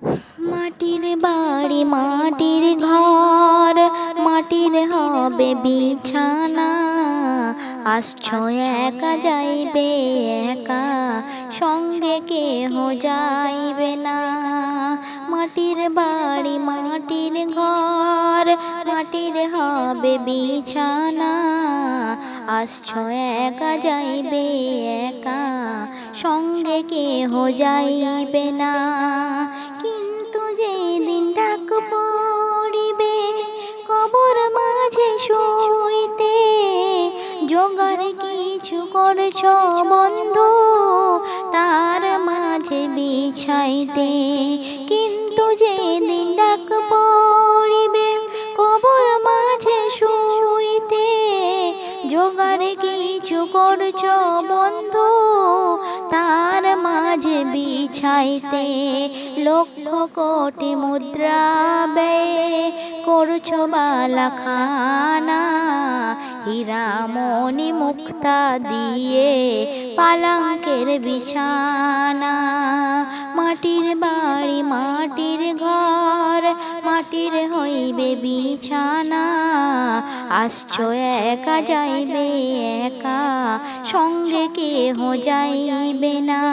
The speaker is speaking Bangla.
মাটির বাড়ি মাটির ঘর, মাটির হবে বিছানা। আসছো একা যাইবে একা, সঙ্গে কেহ যাইবে না। মাটির বাড়ি মাটির ঘর, মাটির হবে বিছানা। আসছো একা যাইবে একা, সঙ্গে কেহ যাইবে না। কিন্তু যেদিন ডাক পড়িবে কবর মাঝে শুইতে, জোগাড় কিছু করছ বন্ধু তার মাঝে বিছাইতে। কিন্তু যেদিন ডাক পড়িবে কবর মাঝে শুইতে, জোগাড় কিছু করছ বন্ধু তার মাঝে বিছাইতে। লক্ষ কোটি মুদ্রা ব্যয় করছ বালাখানা, হীরা মণি মুক্তা দিয়ে পালঙ্কের বিছানা। মাটির বাড়ি মাটির ঘর, মাটির হইবে বিছানা। আসছো একা যাইবে একা, সঙ্গে কেহ যাইবে না।